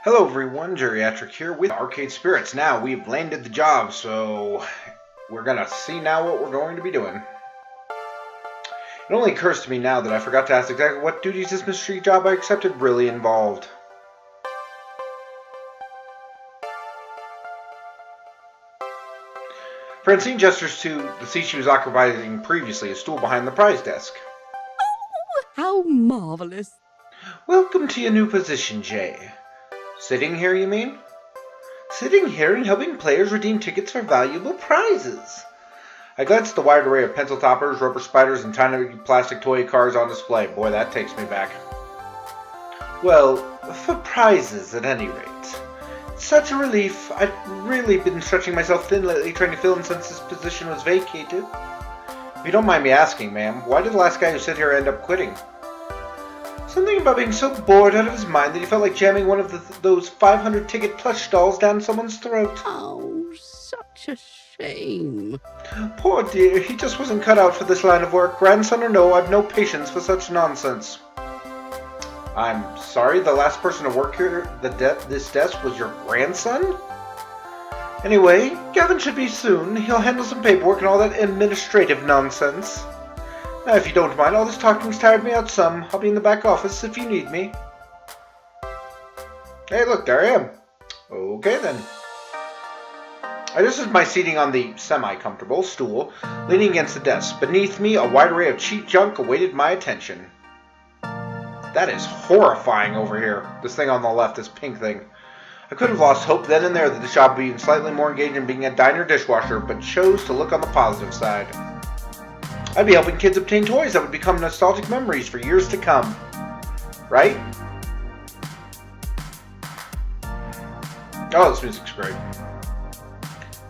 Hello everyone, Geriatric here with Arcade Spirits. Now, we've landed the job, so we're gonna see now what we're going to be doing. It only occurs to me now that I forgot to ask exactly what duties this mystery job I accepted really involved. Francine gestures to the seat she was occupying previously, a stool behind the prize desk. Oh, how marvelous. Welcome to your new position, Jay. Sitting here, you mean? Sitting here and helping players redeem tickets for valuable prizes. I glanced at the wide array of pencil toppers, rubber spiders, and tiny plastic toy cars on display. Boy, that takes me back. Well, for prizes at any rate. Such a relief. I've really been stretching myself thin lately trying to fill in since this position was vacated. If you don't mind me asking, ma'am, why did the last guy who sat here end up quitting? Something about being so bored out of his mind that he felt like jamming one of those 500 ticket plush dolls down someone's throat. Oh, such a shame. Poor dear, he just wasn't cut out for this line of work. Grandson or no, I've no patience for such nonsense. I'm sorry, the last person to work here this desk was your grandson? Anyway, Gavin should be soon. He'll handle some paperwork and all that administrative nonsense. Now, if you don't mind, all this talking's tired me out some. I'll be in the back office if you need me. Hey, look, there I am. Okay, then. I adjusted my seating on the semi-comfortable stool, leaning against the desk. Beneath me, a wide array of cheap junk awaited my attention. That is horrifying over here. This thing on the left, this pink thing. I could have lost hope then and there that this job would be slightly more engaged in being a diner dishwasher, but chose to look on the positive side. I'd be helping kids obtain toys that would become nostalgic memories for years to come. Right? Oh, this music's great.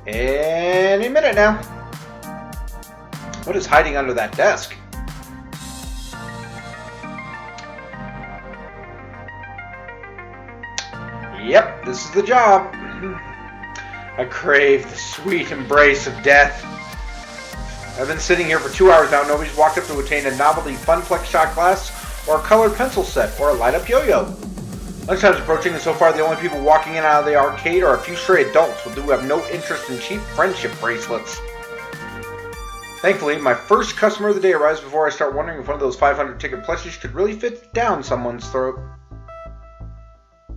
Any minute now. What is hiding under that desk? Yep, this is the job. I crave the sweet embrace of death. I've been sitting here for 2 hours now. Nobody's walked up to obtain a novelty Funflex shot glass, or a colored pencil set, or a light-up yo-yo. Lunchtime's approaching, and so far the only people walking in and out of the arcade are a few stray adults who have no interest in cheap friendship bracelets. Thankfully, my first customer of the day arrives before I start wondering if one of those 500 ticket plushies could really fit down someone's throat.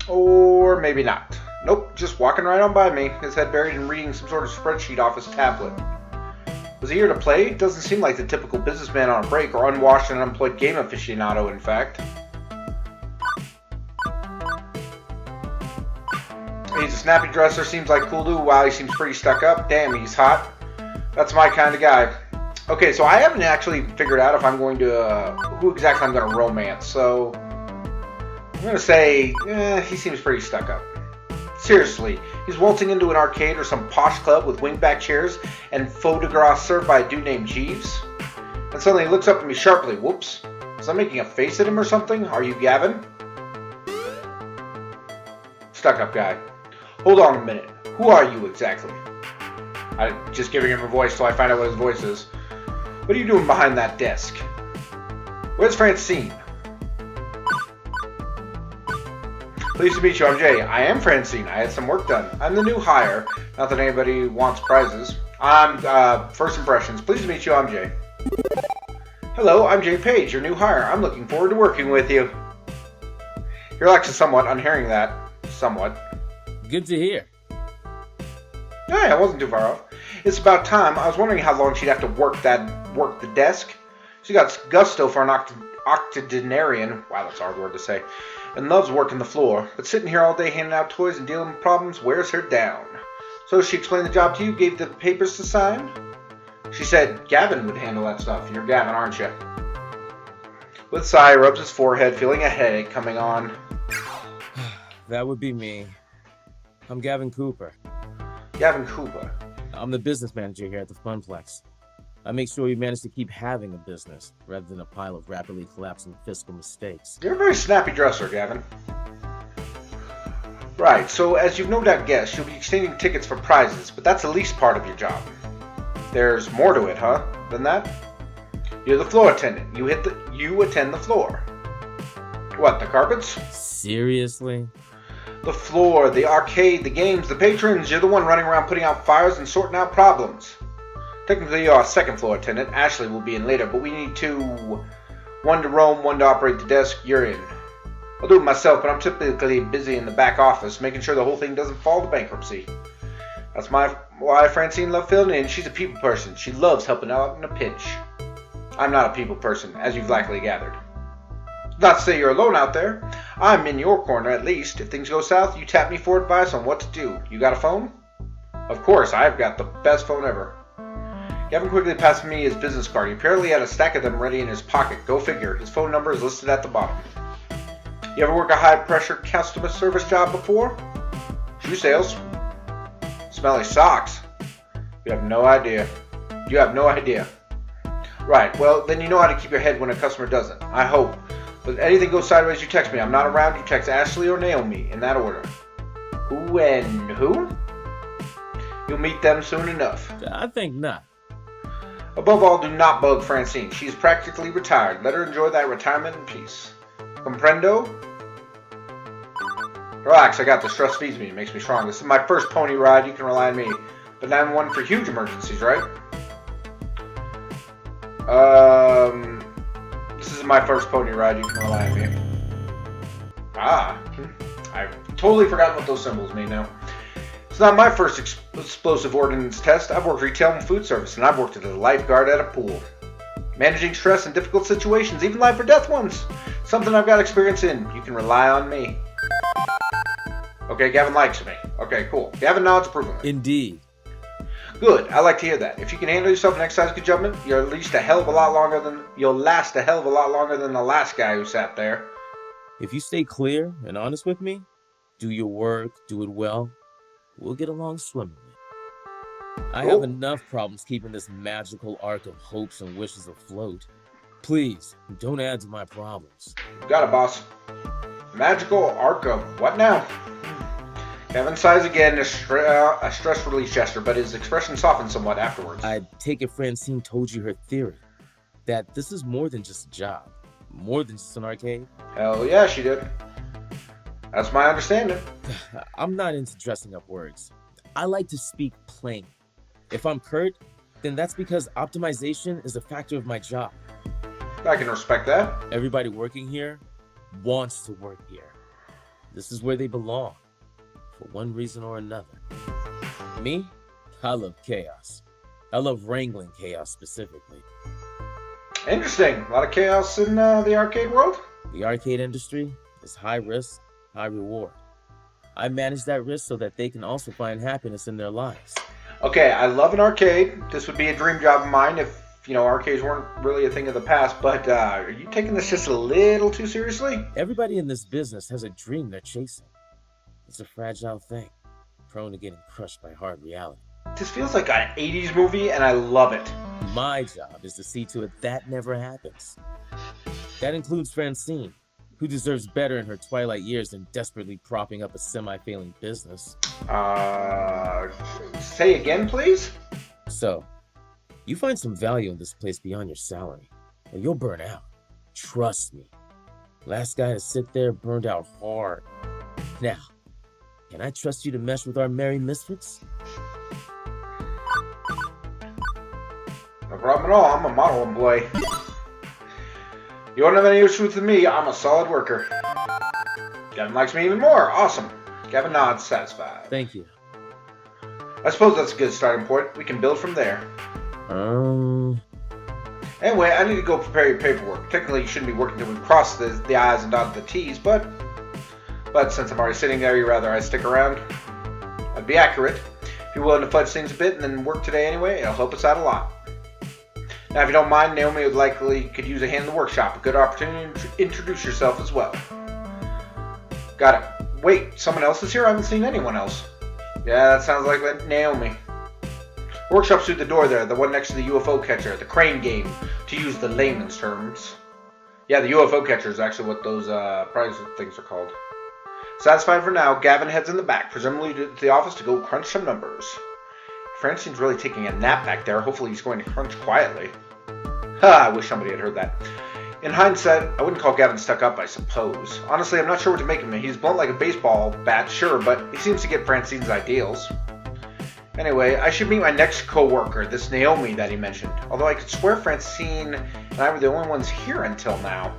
Or maybe not. Nope, just walking right on by me, his head buried in reading some sort of spreadsheet off his tablet. Was he here to play? Doesn't seem like the typical businessman on a break, or unwashed and unemployed game aficionado, in fact. He's a snappy dresser, seems like cool dude. Wow, he seems pretty stuck up. Damn, he's hot. That's my kind of guy. Okay, so I haven't actually figured out if I'm going to, who exactly I'm going to romance, so I'm going to say, he seems pretty stuck up. Seriously, he's waltzing into an arcade or some posh club with wingback chairs and photographs served by a dude named Jeeves. And suddenly he looks up at me sharply. Whoops. Was I making a face at him or something? Are you Gavin? Stuck up guy. Hold on a minute. Who are you exactly? I'm just giving him a voice till I find out what his voice is. What are you doing behind that desk? Where's Francine? Pleased to meet you, I'm Jay. I am Francine. I had some work done. I'm the new hire. Not that anybody wants prizes. I'm, first impressions. Pleased to meet you, I'm Jay. Hello, I'm Jay Page, your new hire. I'm looking forward to working with you. He relaxes somewhat on hearing that. Somewhat. Good to hear. Yeah, I wasn't too far off. It's about time. I was wondering how long she'd have to work the desk. She got gusto for an octogenarian. Wow, that's a hard word to say. And loves working the floor, but sitting here all day handing out toys and dealing with problems wears her down. So she explained the job to you, gave the papers to sign? She said Gavin would handle that stuff. You're Gavin, aren't you? With a sigh, he rubs his forehead, feeling a headache coming on. That would be me. I'm Gavin Cooper. Gavin Cooper. I'm the business manager here at the Funplex. I make sure we manage to keep having a business, rather than a pile of rapidly collapsing fiscal mistakes. You're a very snappy dresser, Gavin. Right, so as you've no doubt guessed, you'll be exchanging tickets for prizes, but that's the least part of your job. There's more to it, huh? Than that? You're the floor attendant. You attend the floor. What, the carpets? Seriously? The floor, the arcade, the games, the patrons. You're the one running around putting out fires and sorting out problems. Technically, you're our second floor attendant. Ashley will be in later, but we need two. One to roam, one to operate the desk. You're in. I'll do it myself, but I'm typically busy in the back office, making sure the whole thing doesn't fall to bankruptcy. That's why Francine loved filling in. She's a people person. She loves helping out in a pinch. I'm not a people person, as you've likely gathered. Not to say you're alone out there. I'm in your corner, at least. If things go south, you tap me for advice on what to do. You got a phone? Of course, I've got the best phone ever. Gavin quickly passed me his business card. He apparently had a stack of them ready in his pocket. Go figure. His phone number is listed at the bottom. You ever work a high-pressure customer service job before? Shoe sales. Smelly socks. You have no idea. You have no idea. Right, well, then you know how to keep your head when a customer doesn't. I hope. But if anything goes sideways, you text me. I'm not around, you text Ashley or Naomi, in that order. Who and who? You'll meet them soon enough. I think not. Above all, do not bug Francine. She's practically retired. Let her enjoy that retirement in peace. Comprendo? Relax, I got this. Stress feeds me. It makes me strong. This is my first pony ride. You can rely on me. But 911 for huge emergencies, right? This is my first pony ride. You can rely on me. I totally forgot what those symbols mean now. It's not my first explosive ordnance test. I've worked retail and food service, and I've worked as a lifeguard at a pool. Managing stress in difficult situations, even life or death ones. Something I've got experience in. You can rely on me. Okay, Gavin likes me. Okay, cool. Gavin nods approvingly. Indeed. Good. I like to hear that. If you can handle yourself and exercise good judgment, you'll last a hell of a lot longer than the last guy who sat there. If you stay clear and honest with me, do your work, do it well, we'll get along swimmingly. I have enough problems keeping this magical arc of hopes and wishes afloat. Please, don't add to my problems. Got it, boss. Magical arc of what now? Gavin sighs again, a stress release gesture, but his expression softens somewhat afterwards. I take it Francine told you her theory, that this is more than just a job, more than just an arcade? Hell yeah, she did. That's my understanding. I'm not into dressing up words. I like to speak plain. If I'm curt, then that's because optimization is a factor of my job. I can respect that. Everybody working here wants to work here. This is where they belong, for one reason or another. Me, I love chaos. I love wrangling chaos specifically. Interesting. A lot of chaos in the arcade world? The arcade industry is high risk, high reward. I manage that risk so that they can also find happiness in their lives. Okay, I love an arcade. This would be a dream job of mine if, arcades weren't really a thing of the past, but are you taking this just a little too seriously? Everybody in this business has a dream they're chasing. It's a fragile thing, prone to getting crushed by hard reality. This feels like an 80s movie, and I love it. My job is to see to it that never happens. That includes Francine, who deserves better in her twilight years than desperately propping up a semi-failing business. Say again, please? So, you find some value in this place beyond your salary, or you'll burn out. Trust me. Last guy to sit there burned out hard. Now, can I trust you to mesh with our merry misfits? No problem at all. I'm a model employee. You don't have any issues with me. I'm a solid worker. Gavin likes me even more. Awesome. Gavin nods, satisfied. Thank you. I suppose that's a good starting point. We can build from there. Anyway, I need to go prepare your paperwork. Technically, you shouldn't be working till we cross the I's and dot the T's, but since I'm already sitting there, you'd rather I stick around? I'd be accurate. If you're willing to fudge things a bit and then work today anyway, it'll help us out a lot. Now, if you don't mind, Naomi could use a hand in the workshop. A good opportunity to introduce yourself as well. Got it. Wait, someone else is here? I haven't seen anyone else. Yeah, that sounds like Naomi. Workshop's through the door there, the one next to the UFO catcher, the crane game, to use the layman's terms. Yeah, the UFO catcher is actually what those prize things are called. Satisfied for now, Gavin heads in the back, presumably to the office to go crunch some numbers. Francine's really taking a nap back there. Hopefully he's going to crunch quietly. I wish somebody had heard that. In hindsight, I wouldn't call Gavin stuck up, I suppose. Honestly, I'm not sure what to make of him. He's blunt like a baseball bat, sure, but he seems to get Francine's ideals. Anyway, I should meet my next co-worker, this Naomi that he mentioned. Although I could swear Francine and I were the only ones here until now.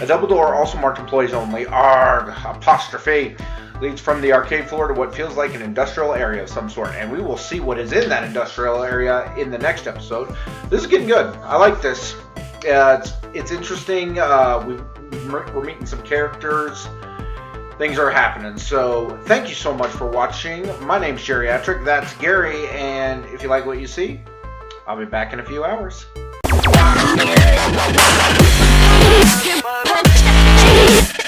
A double door, also marked employees only, ARG, apostrophe, leads from the arcade floor to what feels like an industrial area of some sort. And we will see what is in that industrial area in the next episode. This is getting good. I like this. It's interesting. We're meeting some characters. Things are happening. So thank you so much for watching. My name's Geriatric. That's Gary. And if you like what you see, I'll be back in a few hours. Give